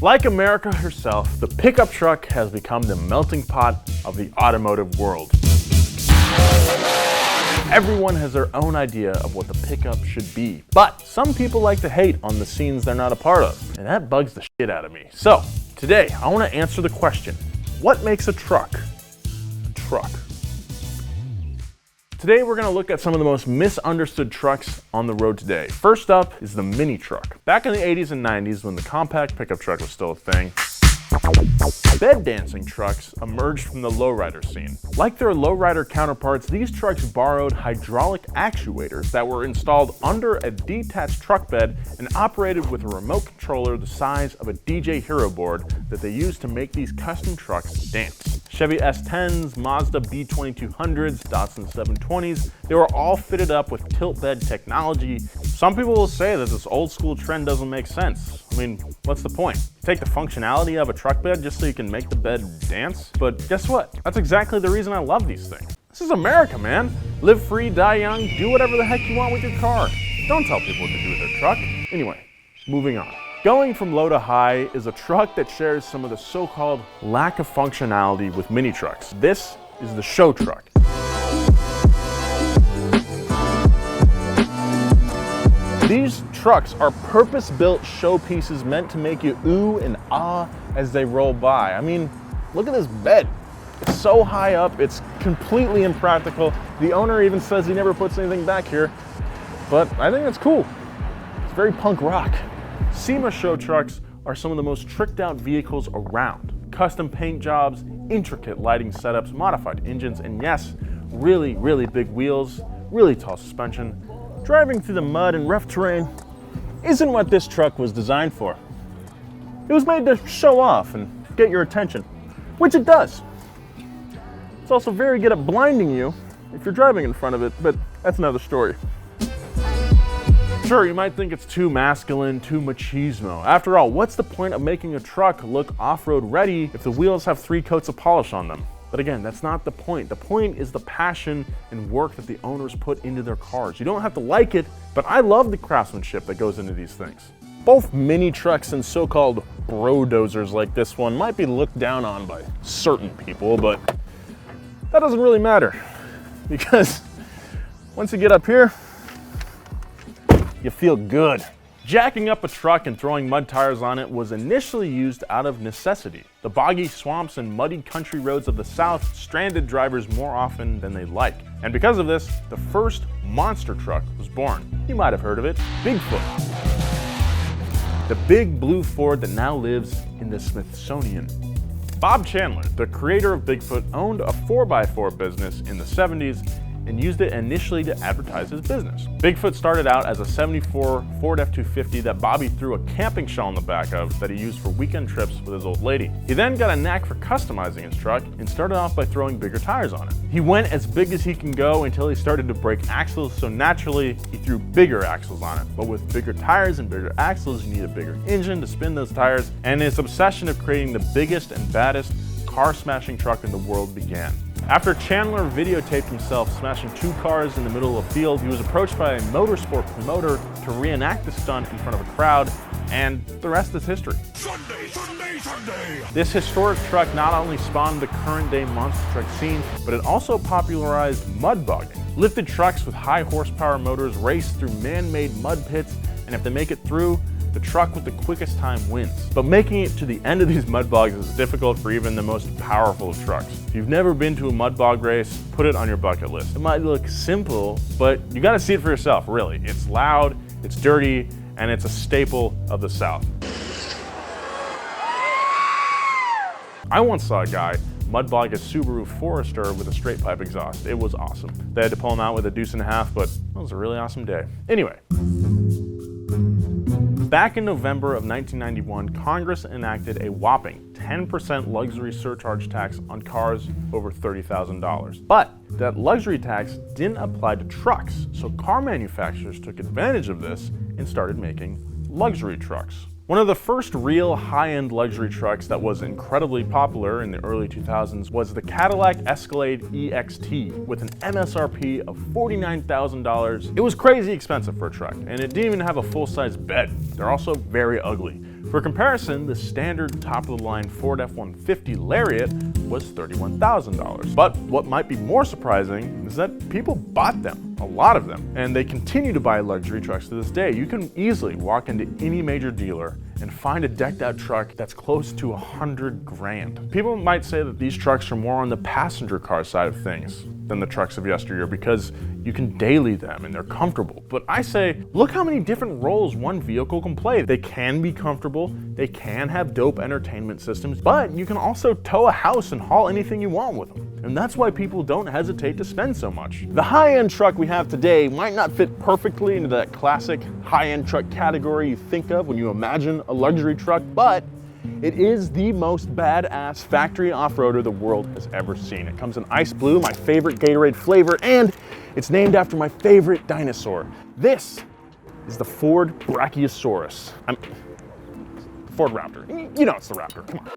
Like America herself, the pickup truck has become the melting pot of the automotive world. Everyone has their own idea of what the pickup should be, but some people like to hate on the scenes they're not a part of, and that bugs the shit out of me. So, today I want to answer the question, what makes a truck a truck? Today we're going to look at some of the most misunderstood trucks on the road today. First up is the mini truck. Back in the 80s and 90s, when the compact pickup truck was still a thing, bed dancing trucks emerged from the lowrider scene. Like their lowrider counterparts, these trucks borrowed hydraulic actuators that were installed under a detached truck bed and operated with a remote controller the size of a DJ Hero board that they used to make these custom trucks dance. Chevy S10s, Mazda B2200s, Datsun 720s, they were all fitted up with tilt bed technology. Some people will say that this old school trend doesn't make sense. I mean, what's the point? Take the functionality of a truck bed just so you can make the bed dance? But guess what? That's exactly the reason I love these things. This is America, man. Live free, die young, do whatever the heck you want with your car. Don't tell people what to do with their truck. Anyway, moving on. Going from low to high is a truck that shares some of the so-called lack of functionality with mini trucks. This is the show truck. These trucks are purpose-built showpieces meant to make you ooh and ah as they roll by. I mean, look at this bed. It's so high up, it's completely impractical. The owner even says he never puts anything back here, but I think that's cool. It's very punk rock. SEMA show trucks are some of the most tricked out vehicles around. Custom paint jobs, intricate lighting setups, modified engines, and yes, really, really big wheels, really tall suspension. Driving through the mud and rough terrain isn't what this truck was designed for. It was made to show off and get your attention, which it does. It's also very good at blinding you if you're driving in front of it, but that's another story. Sure, you might think it's too masculine, too machismo. After all, what's the point of making a truck look off-road ready if the wheels have 3 coats of polish on them? But again, that's not the point. The point is the passion and work that the owners put into their cars. You don't have to like it, but I love the craftsmanship that goes into these things. Both mini trucks and so-called bro-dozers like this one might be looked down on by certain people, but that doesn't really matter because once you get up here, you feel good. Jacking up a truck and throwing mud tires on it was initially used out of necessity. The boggy swamps and muddy country roads of the South stranded drivers more often than they'd like. And because of this, the first monster truck was born. You might have heard of it, Bigfoot. The big blue Ford that now lives in the Smithsonian. Bob Chandler, the creator of Bigfoot, owned a 4x4 business in the 70s and used it initially to advertise his business. Bigfoot started out as a '74 Ford F-250 that Bobby threw a camping shell in the back of that he used for weekend trips with his old lady. He then got a knack for customizing his truck and started off by throwing bigger tires on it. He went as big as he can go until he started to break axles, so naturally he threw bigger axles on it. But with bigger tires and bigger axles, you need a bigger engine to spin those tires, and his obsession of creating the biggest and baddest car-smashing truck in the world began. After Chandler videotaped himself smashing 2 cars in the middle of a field, he was approached by a motorsport promoter to reenact the stunt in front of a crowd, and the rest is history. Sunday, Sunday, Sunday! This historic truck not only spawned the current-day monster truck scene, but it also popularized mud bogging. Lifted trucks with high horsepower motors race through man-made mud pits, and if they make it through, the truck with the quickest time wins. But making it to the end of these mud bogs is difficult for even the most powerful of trucks. If you've never been to a mud bog race, put it on your bucket list. It might look simple, but you gotta see it for yourself, really. It's loud, it's dirty, and it's a staple of the South. I once saw a guy mud bog a Subaru Forester with a straight pipe exhaust. It was awesome. They had to pull him out with a 1.5 deuce, but it was a really awesome day. Anyway. Back in November of 1991, Congress enacted a whopping 10% luxury surcharge tax on cars over $30,000. But that luxury tax didn't apply to trucks, so car manufacturers took advantage of this and started making luxury trucks. One of the first real high-end luxury trucks that was incredibly popular in the early 2000s was the Cadillac Escalade EXT with an MSRP of $49,000. It was crazy expensive for a truck, and it didn't even have a full-size bed. They're also very ugly. For comparison, the standard top-of-the-line Ford F-150 Lariat was $31,000. But what might be more surprising is that people bought them, a lot of them, and they continue to buy luxury trucks to this day. You can easily walk into any major dealer and find a decked out truck that's close to 100 grand. People might say that these trucks are more on the passenger car side of things than the trucks of yesteryear because you can daily them and they're comfortable. But I say, look how many different roles one vehicle can play. They can be comfortable, they can have dope entertainment systems, but you can also tow a house and haul anything you want with them. And that's why people don't hesitate to spend so much. The high-end truck we have today might not fit perfectly into that classic high-end truck category you think of when you imagine a luxury truck, but it is the most badass factory off-roader the world has ever seen. It comes in ice blue, my favorite Gatorade flavor, and it's named after my favorite dinosaur. This is the Ford Brachiosaurus. The Ford Raptor. You know it's the Raptor, come on.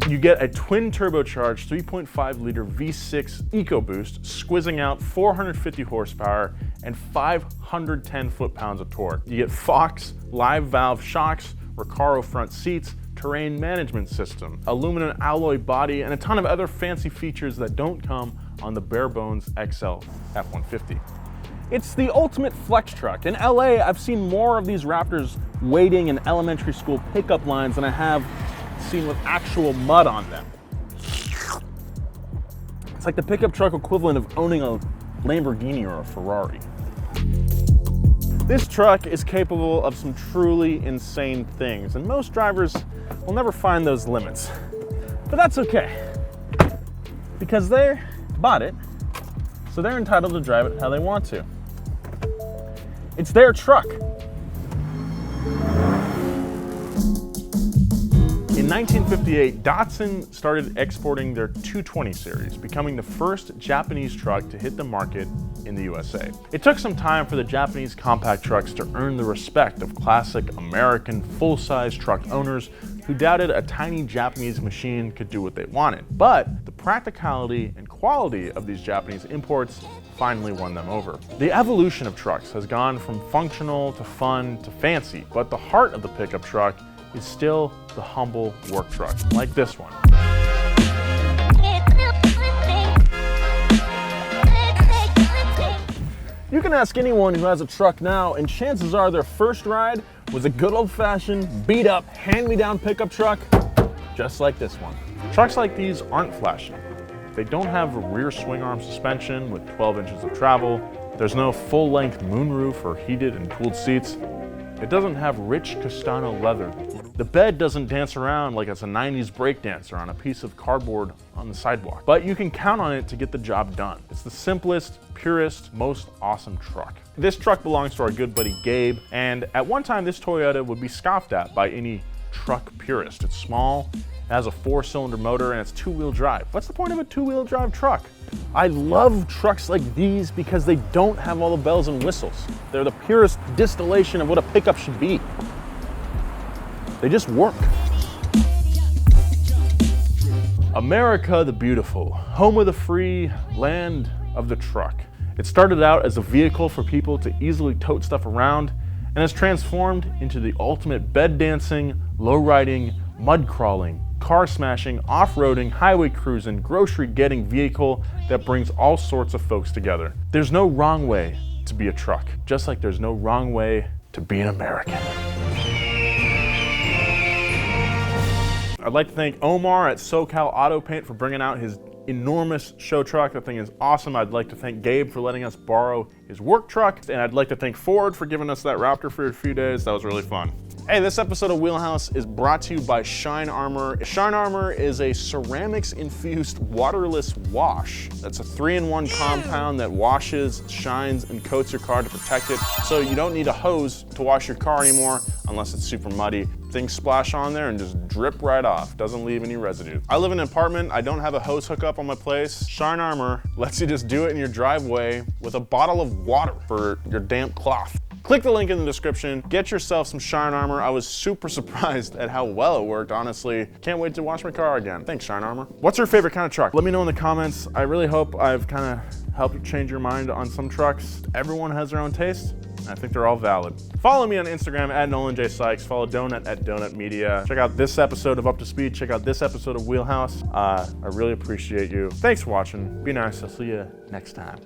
You get a twin turbocharged 3.5 liter V6 EcoBoost, squizzing out 450 horsepower and 510 foot-pounds of torque. You get Fox live valve shocks, Recaro front seats, terrain management system, aluminum alloy body, and a ton of other fancy features that don't come on the bare bones XL F-150. It's the ultimate flex truck. In LA, I've seen more of these Raptors waiting in elementary school pickup lines than I have seen with actual mud on them. It's like the pickup truck equivalent of owning a Lamborghini or a Ferrari. This truck is capable of some truly insane things, and most drivers will never find those limits. But that's okay, because they bought it, so they're entitled to drive it how they want to. It's their truck. In 1958, Datsun started exporting their 220 series, becoming the first Japanese truck to hit the market in the USA. It took some time for the Japanese compact trucks to earn the respect of classic American full-size truck owners who doubted a tiny Japanese machine could do what they wanted. But the practicality and quality of these Japanese imports finally won them over. The evolution of trucks has gone from functional to fun to fancy, but the heart of the pickup truck is still the humble work truck, like this one. You can ask anyone who has a truck now, and chances are their first ride was a good old-fashioned, beat-up, hand-me-down pickup truck, just like this one. Trucks like these aren't flashy. They don't have a rear swing arm suspension with 12 inches of travel. There's no full-length moonroof or heated and cooled seats. It doesn't have rich Castano leather. The bed doesn't dance around like it's a 90s breakdancer on a piece of cardboard on the sidewalk. But you can count on it to get the job done. It's the simplest, purest, most awesome truck. This truck belongs to our good buddy Gabe, and at one time this Toyota would be scoffed at by any truck purist. It's small, it has a 4-cylinder motor, and it's two-wheel drive. What's the point of a two-wheel drive truck? I love trucks like these because they don't have all the bells and whistles. They're the purest distillation of what a pickup should be. They just work. America the beautiful, home of the free, land of the truck. It started out as a vehicle for people to easily tote stuff around and has transformed into the ultimate bed dancing, low riding, mud crawling, car smashing, off-roading, highway cruising, grocery getting vehicle that brings all sorts of folks together. There's no wrong way to be a truck, just like there's no wrong way to be an American. I'd like to thank Omar at SoCal Auto Paint for bringing out his enormous show truck. That thing is awesome. I'd like to thank Gabe for letting us borrow his work truck, and I'd like to thank Ford for giving us that Raptor for a few days. That was really fun. Hey, this episode of WheelHouse is brought to you by Shine Armor. Shine Armor is a ceramics infused waterless wash. That's a 3-in-1 compound that washes, shines, and coats your car to protect it. So you don't need a hose to wash your car anymore unless it's super muddy. Things splash on there and just drip right off. Doesn't leave any residue. I live in an apartment. I don't have a hose hookup on my place. Shine Armor lets you just do it in your driveway with a bottle of water for your damp cloth. Click the link in the description, get yourself some Shine Armor. I was super surprised at how well it worked, honestly. Can't wait to wash my car again. Thanks, Shine Armor. What's your favorite kind of truck? Let me know in the comments. I really hope I've kind of helped change your mind on some trucks. Everyone has their own taste. I think they're all valid. Follow me on Instagram at Nolan J. Sykes. Follow Donut at Donut Media. Check out this episode of Up to Speed. Check out this episode of Wheelhouse. I really appreciate you. Thanks for watching. Be nice. I'll see you next time.